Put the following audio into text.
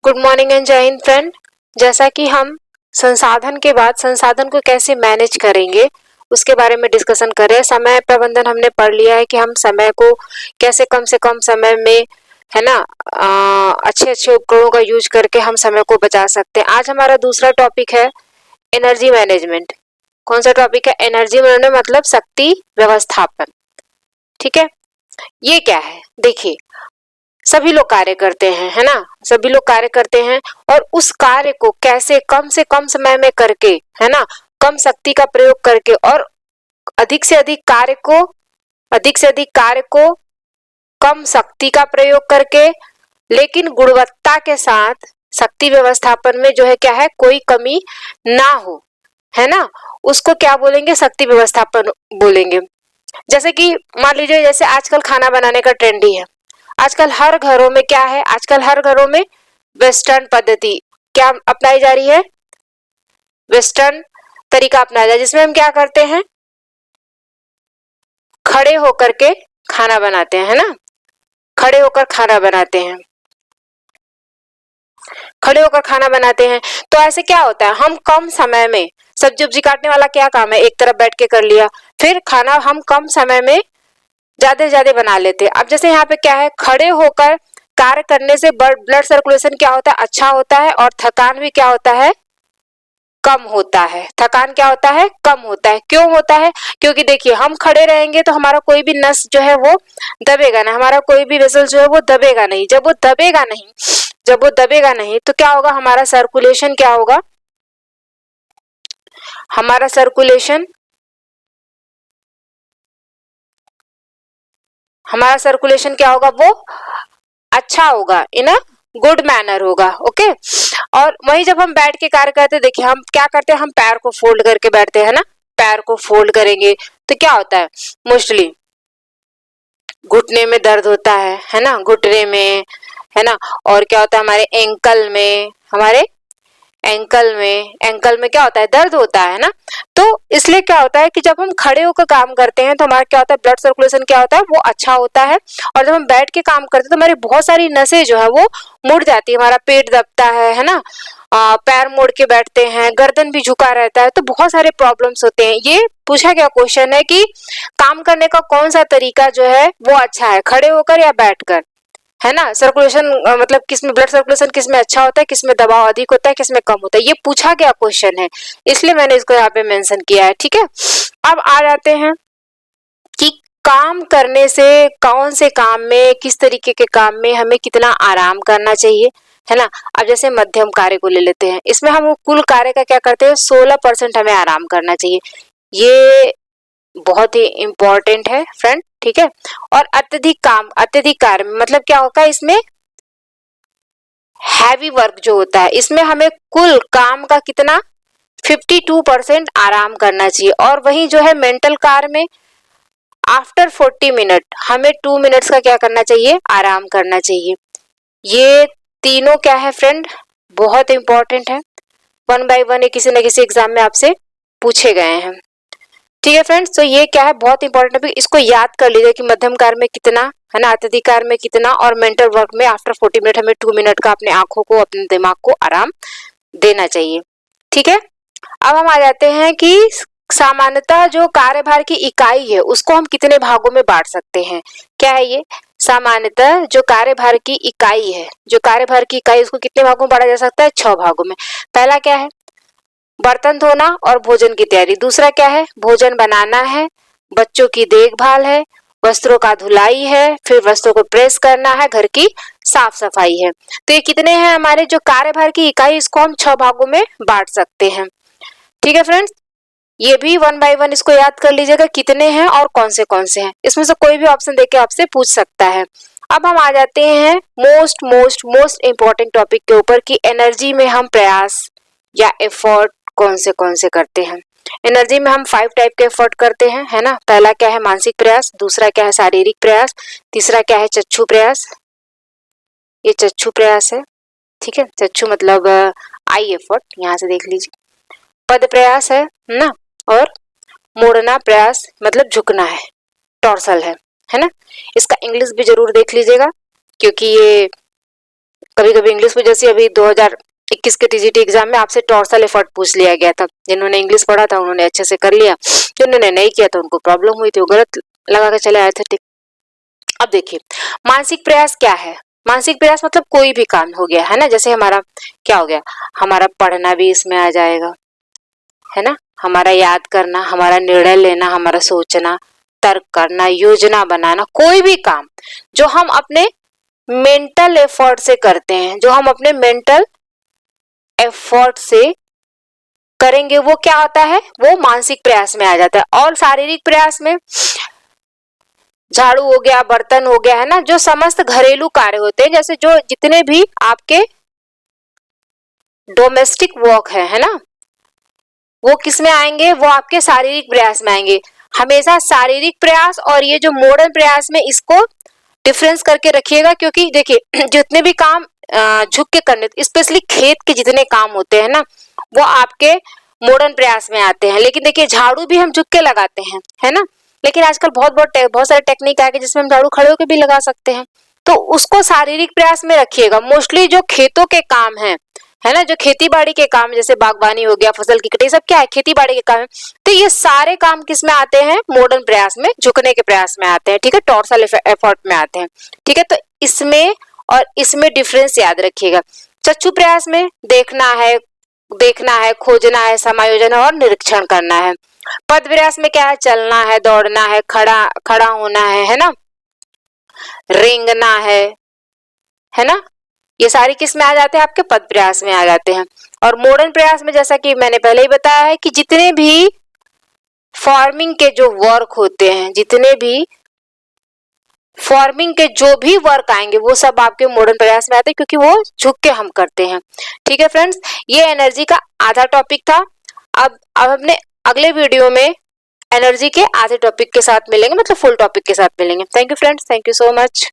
Good morning and जय Hind friend. जैसा कि हम संसाधन के बाद संसाधन को कैसे मैनेज करेंगे उसके बारे में डिस्कशन कर रहे हैं। समय प्रबंधन हमने पढ़ लिया है कि हम समय को कैसे कम से कम समय में, है ना, अच्छे अच्छे उपकरणों का यूज करके हम समय को बचा सकते हैं। आज हमारा दूसरा टॉपिक है एनर्जी मैनेजमेंट। कौन सा टॉपिक है? एनर्जी मैनेजमेंट मतलब शक्ति व्यवस्थापन। ठीक है, ये क्या है? देखिए, सभी लोग कार्य करते हैं, है ना, सभी लोग कार्य करते हैं और उस कार्य को कैसे कम से कम समय में करके, है ना, कम शक्ति का प्रयोग करके और अधिक से अधिक कार्य को कम शक्ति का प्रयोग करके, लेकिन गुणवत्ता के साथ शक्ति व्यवस्थापन में जो है क्या है, कोई कमी ना हो, है ना, उसको क्या बोलेंगे? शक्ति व्यवस्थापन बोलेंगे। जैसे कि मान लीजिए, जैसे आजकल खाना बनाने का ट्रेंड ही है। आजकल हर घरों में क्या है? आजकल हर घरों में वेस्टर्न पद्धति क्या अपनाई जा रही है? वेस्टर्न तरीका अपनाया जा रहा है, जिसमें हम क्या करते हैं? खड़े होकर के खाना बनाते हैं, है ना, खड़े होकर खाना बनाते हैं, खड़े होकर खाना बनाते हैं। तो ऐसे क्या होता है, हम कम समय में, सब्जी उब्जी काटने वाला क्या काम है, एक तरफ बैठ के कर लिया, फिर खाना हम कम समय में ज्यादा से ज्यादा बना लेते हैं। अब जैसे यहाँ पे क्या है, खड़े होकर कार्य करने से ब्लड सर्कुलेशन क्या होता है? अच्छा होता है, और थकान भी क्या होता है? कम होता है। थकान क्या होता है? कम होता है। क्यों होता है? क्योंकि देखिए, हम खड़े रहेंगे तो हमारा कोई भी नस जो है वो दबेगा ना, हमारा कोई भी वेसल जो है वो दबेगा नहीं। जब वो दबेगा नहीं तो क्या होगा? हमारा सर्कुलेशन क्या होगा? हमारा सर्कुलेशन क्या होगा? वो अच्छा होगा, इन अ गुड मैनर होगा। ओके, और वही जब हम बैठ के कार्य करते, देखिए हम क्या करते हैं, हम पैर को फोल्ड करके बैठते हैं ना, पैर को फोल्ड करेंगे तो क्या होता है? मोस्टली घुटने में दर्द होता है ना, घुटने में, है ना, और क्या होता है? हमारे एंकल में क्या होता है? दर्द होता है ना। तो इसलिए क्या होता है कि जब हम खड़े होकर काम करते हैं तो हमारा क्या होता है? ब्लड सर्कुलेशन क्या होता है? वो अच्छा होता है। और जब हम बैठ के काम करते हैं तो हमारी बहुत सारी नसें जो है वो मुड़ जाती है, हमारा पेट दबता है ना, पैर मोड़ के बैठते हैं, गर्दन भी झुका रहता है, तो बहुत सारे प्रॉब्लम्स होते हैं। ये पूछा गया क्वेश्चन है कि काम करने का कौन सा तरीका जो है वो अच्छा है, खड़े होकर या बैठकर, है ना। सर्कुलेशन मतलब किसमें ब्लड सर्कुलेशन किसमें अच्छा होता है, किसमें दबाव अधिक होता है, किसमें कम होता है, ये पूछा गया क्वेश्चन है, इसलिए मैंने इसको यहाँ पे मेंशन किया है। ठीक है, अब आ जाते हैं कि काम करने से कौन से काम में, किस तरीके के काम में हमें कितना आराम करना चाहिए, है ना। अब जैसे मध्यम कार्य को ले लेते हैं, इसमें हम कुल कार्य का क्या करते हैं? 16% हमें आराम करना चाहिए। ये बहुत ही इंपॉर्टेंट है फ्रेंड। ठीक है, और अत्यधिक कार्य मतलब क्या होगा? इसमें हैवी वर्क जो होता है, इसमें हमें कुल काम का कितना? 52% आराम करना चाहिए। और वही जो है मेंटल कार्य में आफ्टर 40 मिनट हमें 2 मिनट्स का क्या करना चाहिए? आराम करना चाहिए। ये तीनों क्या है फ्रेंड? बहुत इंपॉर्टेंट है, 1 बाय 1 ये किसी न किसी एग्जाम में आपसे पूछे गए हैं। ठीक है फ्रेंड्स, तो ये क्या है? बहुत इंपॉर्टेंट है, इसको याद कर लीजिए कि मध्यम कार्य में कितना, है ना, अत्यधिक कार्य में कितना, और मेंटल वर्क में आफ्टर 40 मिनट हमें 2 मिनट का अपने आंखों को, अपने दिमाग को आराम देना चाहिए। ठीक है, अब हम आ जाते हैं कि सामान्यतः जो कार्यभार की इकाई है उसको हम कितने भागों में बांट सकते हैं। क्या है ये? सामान्यतः जो कार्यभार की इकाई है, उसको कितने भागों में बांटा जा सकता है? 6 भागों में। पहला क्या है? बर्तन धोना और भोजन की तैयारी। दूसरा क्या है? भोजन बनाना है, बच्चों की देखभाल है, वस्त्रों का धुलाई है, फिर वस्त्रों को प्रेस करना है, घर की साफ सफाई है। तो ये कितने हैं हमारे जो कार्यभार की इकाई, इसको हम 6 भागों में बांट सकते हैं। ठीक है फ्रेंड्स, ये भी 1 बाय 1 इसको याद कर लीजिएगा कितने हैं और कौन से हैं। इसमें से कोई भी ऑप्शन देके आपसे पूछ सकता है। अब हम आ जाते हैं मोस्ट इंपॉर्टेंट टॉपिक के ऊपर कि एनर्जी में हम प्रयास या एफर्ट कौन से करते हैं। एनर्जी में हम 5 टाइप के एफर्ट करते हैं, है ना। पहला क्या है? मानसिक प्रयास। दूसरा क्या है? शारीरिक प्रयास। तीसरा क्या है? चक्षु प्रयास। ये चक्षु प्रयास है, ठीक है, चक्षु मतलब आई एफर्ट, यहाँ से देख लीजिए। पद प्रयास है ना, और मोड़ना प्रयास मतलब झुकना है, टॉर्सल है ना। इसका इंग्लिश भी जरूर देख लीजिएगा क्योंकि ये कभी कभी इंग्लिश में, जैसे अभी 2021 के टीजीटी एग्जाम में आपसे टॉर्सल एफर्ट पूछ लिया गया था, जिन्होंने इंग्लिश पढ़ा था उन्होंने अच्छे से कर लिया, जिन्होंने नहीं किया था उनको प्रॉब्लम हुई थी, वो गलत लगा के चले आए थे। ठीक, अब देखिए मानसिक प्रयास क्या है। मानसिक प्रयास मतलब कोई भी काम हो गया है ना, जैसे हमारा क्या हो गया, हमारा पढ़ना भी इसमें आ जाएगा, है ना, हमारा याद करना, हमारा निर्णय लेना, हमारा सोचना, तर्क करना, योजना बनाना, कोई भी काम जो हम अपने मेंटल एफर्ट से करते हैं, जो हम अपने मेंटल एफर्ट से करेंगे, वो क्या होता है, वो मानसिक प्रयास में आ जाता है। और शारीरिक प्रयास में झाड़ू हो गया, बर्तन हो गया, है ना, जो समस्त घरेलू कार्य होते हैं, जैसे जो जितने भी आपके डोमेस्टिक वर्क है ना, वो किस में आएंगे, वो आपके शारीरिक प्रयास में आएंगे। हमेशा शारीरिक प्रयास और ये जो मॉडर्न प्रयास में इसको डिफरेंस करके रखिएगा, क्योंकि देखिए जितने भी काम झुक के करने, स्पेशली खेत के जितने काम होते हैं ना, वो आपके मॉडर्न प्रयास में आते हैं। लेकिन देखिए झाड़ू भी हम झुक के लगाते हैं, है ना, लेकिन आजकल बहुत सारे टेक्निक आ गए जिसमें हम झाड़ू खड़े होकर भी लगा सकते हैं, तो उसको शारीरिक प्रयास में रखिएगा। मोस्टली जो खेतों के काम है ना, जो खेती बाड़ी के काम, जैसे बागवानी हो गया, फसल की कटाई, सब क्या है, खेती बाड़ी के काम है, तो ये सारे काम किस में आते हैं, मॉडर्न प्रयास में, झुकने के प्रयास में आते हैं। ठीक है, टॉर्सल एफर्ट में आते हैं। ठीक है, तो इसमें और इसमें डिफरेंस याद रखिएगा। चक्षु प्रयास में देखना है, खोजना है, समायोजन और निरीक्षण करना है। पद प्रयास में क्या है, चलना है, दौड़ना है, खड़ा होना है ना, रेंगना है ना, ये सारी किस में आ जाते हैं, आपके पद प्रयास में आ जाते हैं। और मॉडर्न प्रयास में जैसा कि मैंने पहले ही बताया है कि जितने भी फार्मिंग के जो वर्क होते हैं, जितने भी फार्मिंग के जो भी वर्क आएंगे, वो सब आपके मॉडर्न प्रयास में आते हैं, क्योंकि वो झुक के हम करते हैं। ठीक है फ्रेंड्स, ये एनर्जी का आधा टॉपिक था। अब अपने अगले वीडियो में एनर्जी के आधे टॉपिक के साथ मिलेंगे, मतलब फुल टॉपिक के साथ मिलेंगे। Thank you friends, thank you so much.